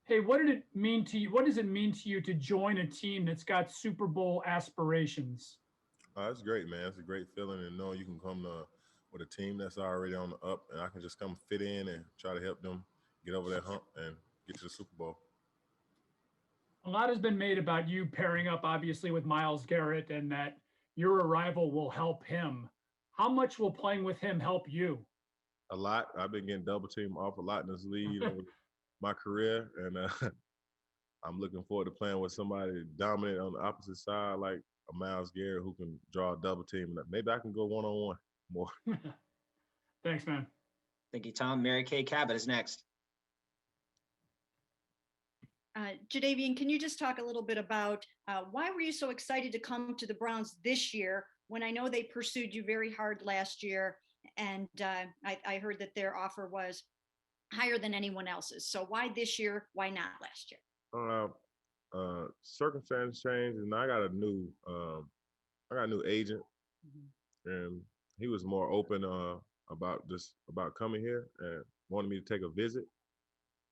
Hey, what did it mean to you? What does it mean to you to join a team that's got Super Bowl aspirations? It's great, man. It's a great feeling to know you can come with a team that's already on the up, and I can just come fit in and try to help them get over that hump and get to the Super Bowl. A lot has been made about you pairing up, obviously, with Miles Garrett and that your arrival will help him. How much will playing with him help you? A lot. I've been getting double teamed off a lot in this league over my career, and I'm looking forward to playing with somebody dominant on the opposite side, like a Miles Garrett who can draw a double team. Maybe I can go one on one more. Thanks, man. Thank you, Tom. Mary Kay Cabot is next. Jadeveon, can you just talk a little bit about why were you so excited to come to the Browns this year when I know they pursued you very hard last year, and I heard that their offer was higher than anyone else's. So why this year? Why not last year? Circumstances changed, and I got a new agent, and he was more open about coming here and wanted me to take a visit.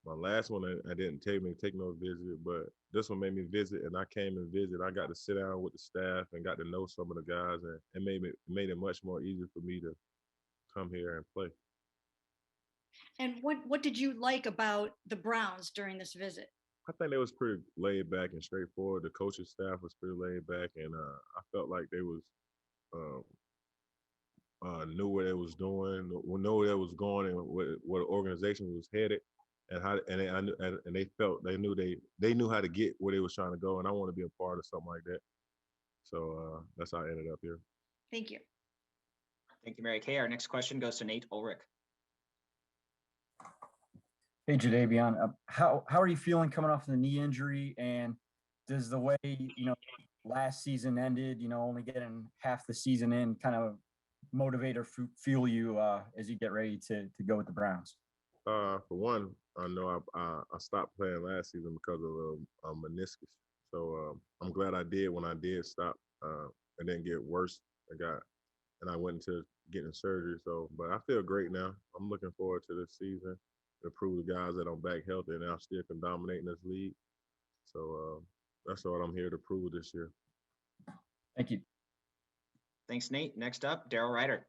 My last one, I didn't take me to take no visit, but this one made me visit, and I came and visited. I got to sit down with the staff and got to know some of the guys, and it made it much more easy for me to come here and play. And what did you like about the Browns during this visit? I think they was pretty laid back and straightforward. The coaching staff was pretty laid back, and I felt like they was knew what they was doing, knew where they was going, and what the organization was headed, and how and they felt they knew how to get where they was trying to go, and I want to be a part of something like that. So that's how I ended up here. Thank you. Thank you, Mary Kay. Our next question goes to Nate Ulrich. Hey, Jadeveon, how are you feeling coming off the knee injury? And does the way, last season ended, only getting half the season in kind of motivate or fuel you as you get ready to go with the Browns? For one, I know I stopped playing last season because of a meniscus. So I'm glad I did when I did stop. It didn't get worse. And I went into getting surgery. So, but I feel great now. I'm looking forward to this season to prove the guys that I'm back healthy and I still can dominate in this league. So that's what I'm here to prove this year. Thank you. Thanks, Nate. Next up, Daryl Ryder.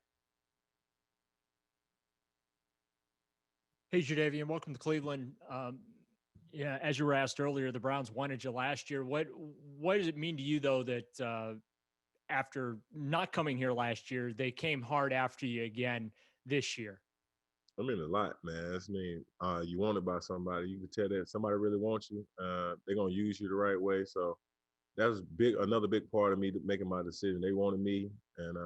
Hey, Jadeveon, welcome to Cleveland. Yeah, as you were asked earlier, the Browns wanted you last year. What does it mean to you, though, that after not coming here last year, they came hard after you again this year? I mean, a lot, man. You wanted by somebody. You can tell that somebody really wants you. They're going to use you the right way. So that was another big part of me making my decision. They wanted me. And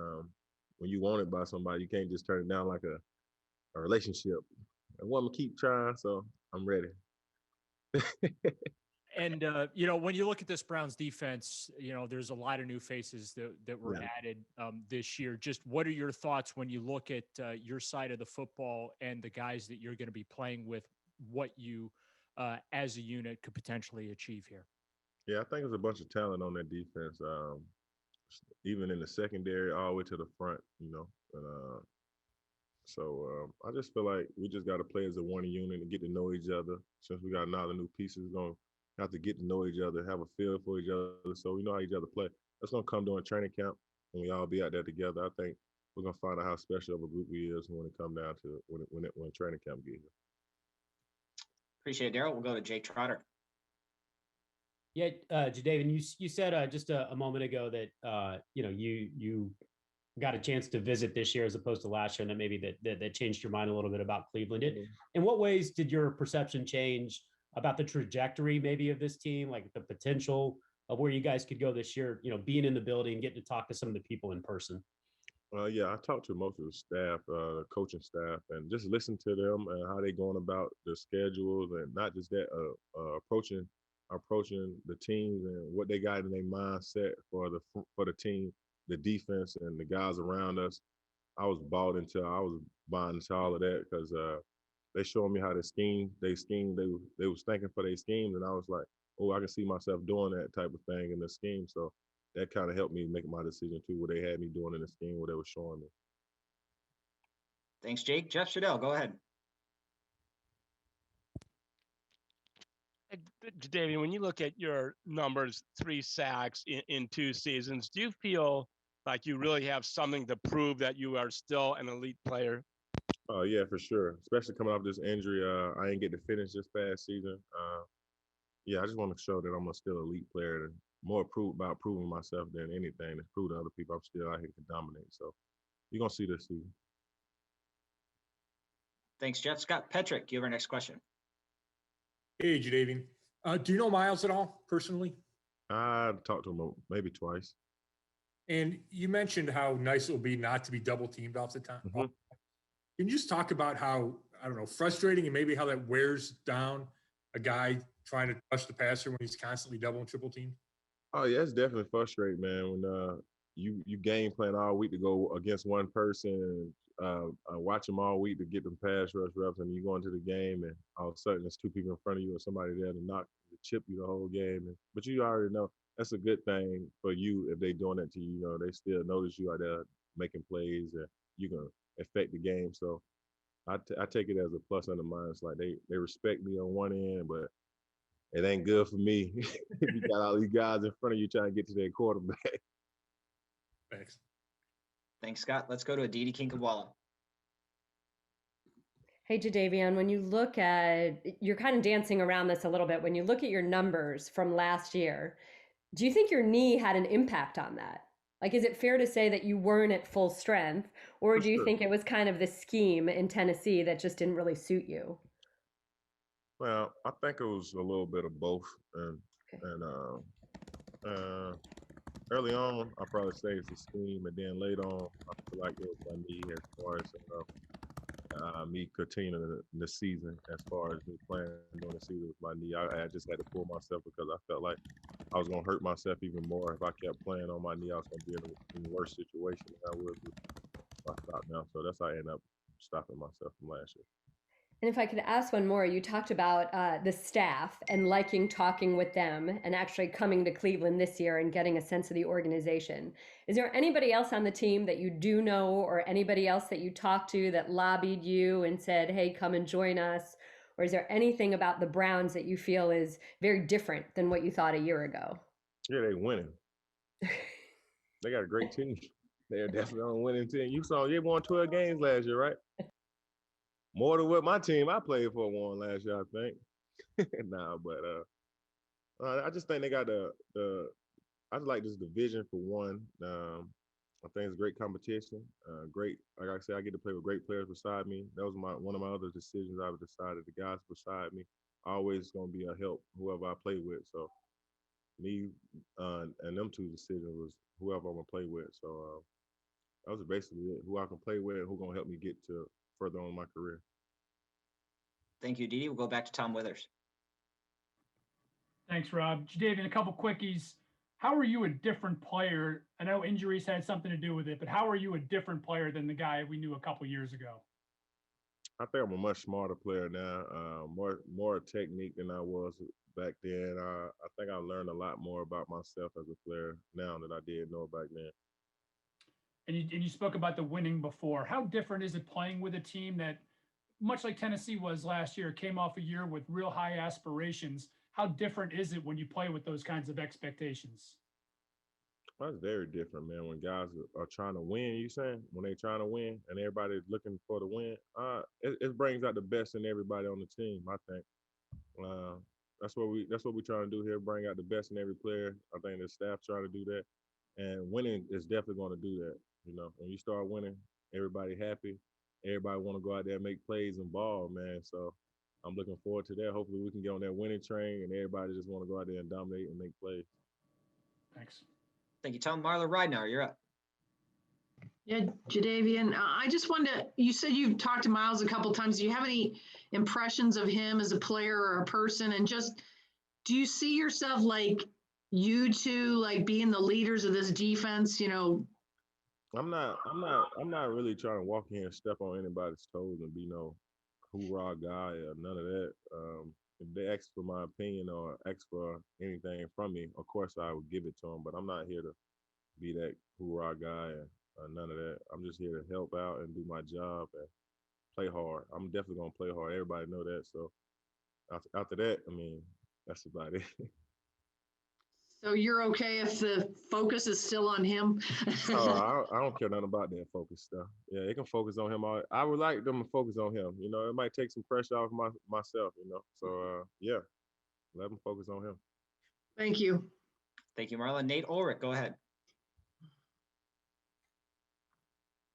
when you want it by somebody, you can't just turn it down like a relationship. I want to keep trying, so I'm ready. And, when you look at this Browns defense, there's a lot of new faces that were added this year. Just what are your thoughts when you look at your side of the football and the guys that you're going to be playing with, what you as a unit could potentially achieve here? Yeah, I think there's a bunch of talent on that defense, even in the secondary all the way to the front, So I just feel like we just got to play as a one unit and get to know each other. Since we got a lot of new pieces, we're going to have to get to know each other, have a feel for each other, so we know how each other play. That's going to come during training camp when we all be out there together. I think we're going to find out how special of a group we is when it come down to when training camp gets here. Appreciate it, Daryl. We'll go to Jake Trotter. Yeah, Jadeveon, you said just a moment ago that you got a chance to visit this year as opposed to last year, and that maybe that changed your mind a little bit about Cleveland. In what ways did your perception change about the trajectory maybe of this team, like the potential of where you guys could go this year, being in the building, getting to talk to some of the people in person? Yeah, I talked to most of the staff, the coaching staff, and just listen to them and how they going about their schedules, and not just that, approaching the teams and what they got in their mindset for the team, the defense, and the guys around us. I was buying into all of that because they showing me how they scheme. They was thinking for their schemes, and I was like, oh, I can see myself doing that type of thing in the scheme. So that kind of helped me make my decision too, what they had me doing in the scheme, what they were showing me. Thanks, Jake. Jeff Shadell, go ahead. David, when you look at your numbers, 3 sacks in 2 seasons, do you feel like you really have something to prove that you are still an elite player? Oh yeah, for sure. Especially coming off this injury, I didn't get to finish this past season. Yeah, I just want to show that I'm a still elite player. And more about proving myself than anything. To prove to other people I'm still out here to dominate. So you're gonna see this season. Thanks, Jeff. Scott Petrick, you have our next question. Hey, Jadavian. Do you know Miles at all personally? I talked to him maybe twice. And you mentioned how nice it will be not to be double teamed off the time. Mhm. Can you just talk about how, I don't know, frustrating and maybe how that wears down a guy trying to touch the passer when he's constantly double and triple teamed? Oh yeah, it's definitely frustrating, man. When you game plan all week to go against one person, and watch them all week to get them pass rush reps, and you go into the game, and all of a sudden there's 2 people in front of you or somebody there to chip you the whole game. But you already know that's a good thing for you if they doing that to you. You know, they still notice you out there making plays, and you can affect the game. So I take it as a plus and a minus. Like they respect me on one end, but it ain't good for me if you got all these guys in front of you trying to get to their quarterback. Thanks. Thanks, Scott. Let's go to Aditi Kinkawala. Hey, Jadavian, when you look at, you're kind of dancing around this a little bit. When you look at your numbers from last year, do you think your knee had an impact on that? Like, is it fair to say that you weren't at full strength, or For do you sure. think it was kind of the scheme in Tennessee that just didn't really suit you? Well, I think it was a little bit of both, and Okay. and early on, I probably say it's a scheme, and then later on, I feel like it was my knee as far as me continuing the season, as far as me playing during the season with my knee. I just had to pull myself because I felt like I was gonna hurt myself even more if I kept playing on my knee. I was gonna be in a worse situation than I would if I stopped now. So that's how I ended up stopping myself from last year. And if I could ask one more, you talked about the staff and liking talking with them and actually coming to Cleveland this year and getting a sense of the organization. Is there anybody else on the team that you do know, or anybody else that you talked to that lobbied you and said, hey, come and join us? Or is there anything about the Browns that you feel is very different than what you thought a year ago? Yeah, they winning. They got a great team. They're definitely on a winning team. You saw they won 12 games last year, right? More than what my team I played for won last year, I think. I just think they got I just like this division for one. I think it's great competition. Great, like I said, I get to play with great players beside me. That was one of my other decisions. I've decided the guys beside me always going to be a help whoever I play with. So me and them 2 decisions was whoever I'm gonna play with. So that was basically it. Who I can play with, and who gonna help me get to further on in my career. Thank you, Aditi. We'll go back to Tom Withers. Thanks, Rob. Jadavian, a couple quickies. How are you a different player? I know injuries had something to do with it, but how are you a different player than the guy we knew a couple years ago? I think I'm a much smarter player now. More technique than I was back then. I think I learned a lot more about myself as a player now than I did know back then. And you spoke about the winning before. How different is it playing with a team that, much like Tennessee was last year, came off a year with real high aspirations? How different is it when you play with those kinds of expectations? That's very different, man. When guys are trying to win, you saying when they trying to win and everybody's looking for the win, it brings out the best in everybody on the team. I think that's what we trying to do here. Bring out the best in every player. I think the staff trying to do that, and winning is definitely going to do that. You know, when you start winning, everybody happy. Everybody want to go out there and make plays and ball, man. So I'm looking forward to that. Hopefully, we can get on that winning train, and everybody just want to go out there and dominate and make plays. Thanks. Thank you, Tom. Marla Ridenour, you're up. Yeah, Jadavian, I just wanted to, you said you've talked to Miles a couple times. Do you have any impressions of him as a player or a person? And just, do you see yourself like you two, like being the leaders of this defense, you know? I'm not really trying to walk in and step on anybody's toes and be no hoorah guy or none of that. If they ask for my opinion or ask for anything from me, of course I would give it to them. But I'm not here to be that hoorah guy or none of that. I'm just here to help out and do my job and play hard. I'm definitely gonna play hard. Everybody know that. So after that, I mean, That's about it. So you're okay if the focus is still on him? Oh, I don't care nothing about that focus stuff. Yeah, they can focus on him. I would like them to focus on him. You know, it might take some pressure off myself. You know, so yeah, let them focus on him. Thank you. Thank you, Marla. Nate Ulrich, go ahead.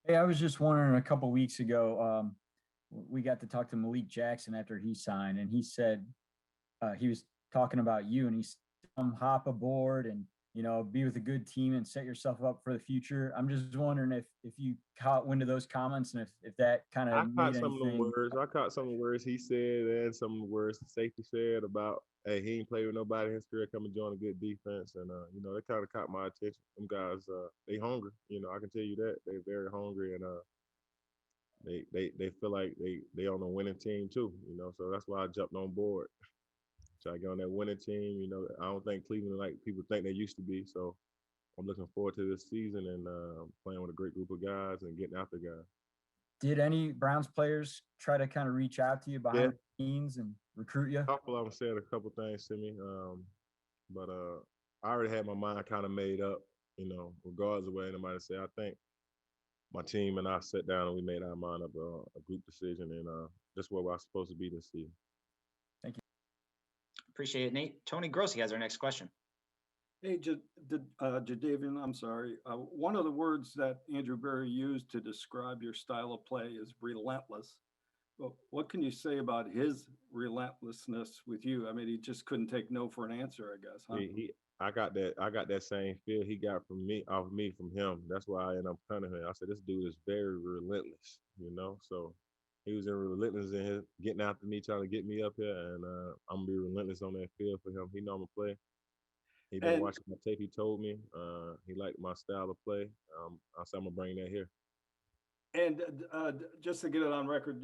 Hey, I was just wondering, a couple weeks ago, we got to talk to Malik Jackson after he signed, and he said he was talking about you, and he said, hop aboard and be with a good team and set yourself up for the future. I'm just wondering if you caught wind of those comments, and if that kind I of caught made some of the anything. words. I caught some of the words he said and some of the words the safety said about, hey, he ain't played with nobody in his career. Come and join a good defense, and you know, that kind of caught my attention. Them guys, they hungry. You know, I can tell you that they're very hungry, and they feel like they on a winning team too. You know, so that's why I jumped on board. Try to get on that winning team. You know, I don't think Cleveland like people think they used to be. So I'm looking forward to this season and playing with a great group of guys and getting after guys. Did any Browns players try to kind of reach out to you behind Yeah. the scenes and recruit you? A couple of them said a couple things to me, but I already had my mind kind of made up. You know, regardless of what anybody say, I think my team and I sat down and we made our mind up a group decision, and that's where we're supposed to be this season. Thank you. Appreciate it, Nate. Tony Grossi has our next question. Hey, Jadavian, I'm sorry. One of the words that Andrew Berry used to describe your style of play is relentless. Well, what can you say about his relentlessness with you? I mean, he just couldn't take no for an answer, I guess, huh? I got that same feel he got from me from him. That's why I ended up cutting him. I said, this dude is very relentless, you know. So he was relentless in his getting after me, trying to get me up here, and I'm gonna be relentless on that field for him. He know I'm gonna play. He been watching my tape. He told me he liked my style of play. I said I'm gonna bring that here. And just to get it on record,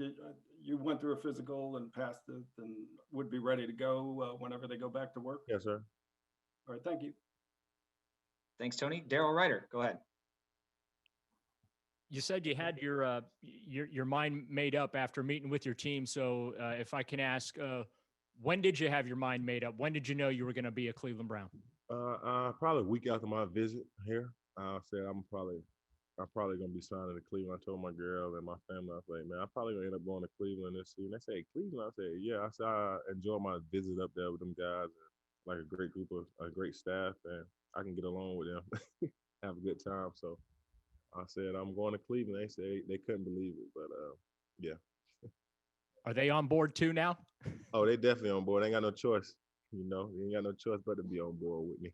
you went through a physical and passed it, and would be ready to go whenever they go back to work. Yes, sir. All right, thank you. Thanks, Tony. Daryl Ryder, go ahead. You said you had your mind made up after meeting with your team. So if I can ask, when did you have your mind made up? When did you know you were going to be a Cleveland Brown? Probably a week after my visit here. I said I'm probably gonna be signing to Cleveland. I told my girl and my family, I was like, man, I'm probably gonna end up going to Cleveland this season. They say Cleveland. I said, yeah. I said I enjoy my visit up there with them guys, and like a great group of a great staff, and I can get along with them, have a good time. So I said I'm going to Cleveland. They say they couldn't believe it, but yeah. Are they on board too now? Oh, they definitely on board. They ain't got no choice. You know, they ain't got no choice but to be on board with me.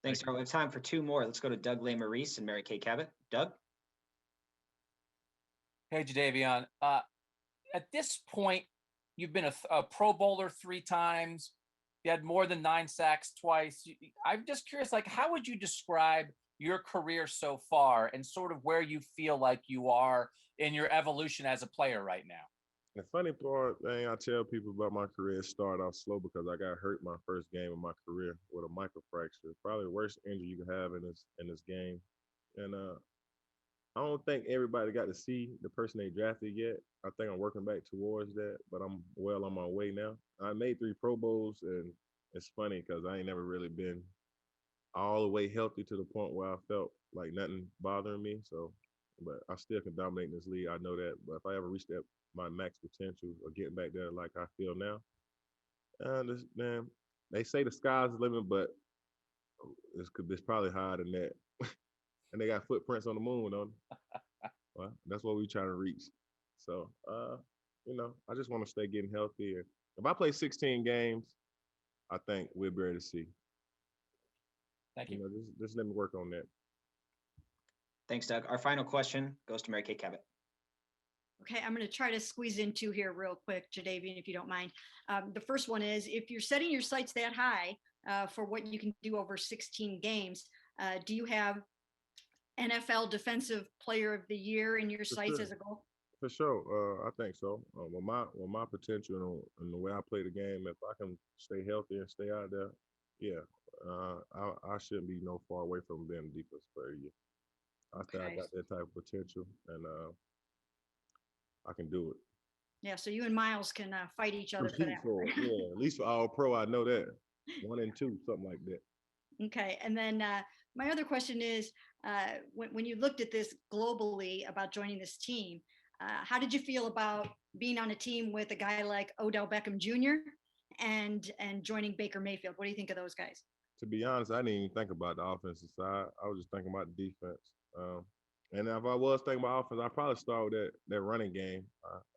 Thanks, Daryl. We have time for two more. Let's go to Doug Maurice and Mary Kay Cabot. Doug? Hey, Jadavion. At this point, you've been a Pro Bowler 3 times. You had more than 9 sacks twice. I'm just curious, like, how would you describe your career so far and sort of where you feel like you are in your evolution as a player right now? The funny part thing I tell people about my career, it started off slow because I got hurt my first game of my career with a microfracture. Probably the worst injury you can have in this game. And I don't think everybody got to see the person they drafted yet. I think I'm working back towards that, but I'm well on my way now. I made 3 Pro Bowls, and it's funny because I ain't never really been all the way healthy to the point where I felt like nothing bothering me. So, but I still can dominate in this league. I know that. But if I ever reach that my max potential of getting back there like I feel now, man, they say the sky's the limit, but it's probably higher than that. And they got footprints on the moon, don't they? Well, that's what we trying to reach. So, you know, I just want to stay getting healthy. And if I play 16 games, I think we'll be able to see. Thank you. You know, just let me work on that. Thanks, Doug. Our final question goes to Mary Kay Cabot. Okay, I'm going to try to squeeze in 2 here real quick, Jadavian, if you don't mind. The first one is, if you're setting your sights that high for what you can do over 16 games, do you have NFL Defensive Player of the Year in your sights as a goal? For sure, I think so. With my potential and the way I play the game, if I can stay healthy and stay out there, yeah, I shouldn't be no far away from being a defensive player of the year. I think I got that type of potential, and I can do it. Yeah, so you and Miles can fight each other for Compete that. for it. Yeah, at least for all pro, I know that 1 and 2, something like that. Okay, and then my other question is, when you looked at this globally about joining this team, how did you feel about being on a team with a guy like Odell Beckham Jr. and joining Baker Mayfield? What do you think of those guys? To be honest, I didn't even think about the offensive side. I was just thinking about the defense. And if I was thinking about offense, I'd probably start with that running game.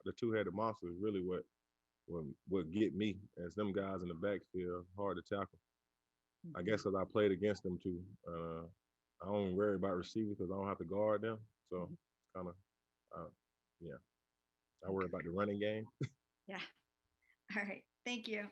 The two-headed monster is really what get me, as them guys in the backfield, hard to tackle. I guess because I played against them too. I don't worry about receivers because I don't have to guard them. So kind of, yeah. I worry about the running game. Yeah. All right. Thank you.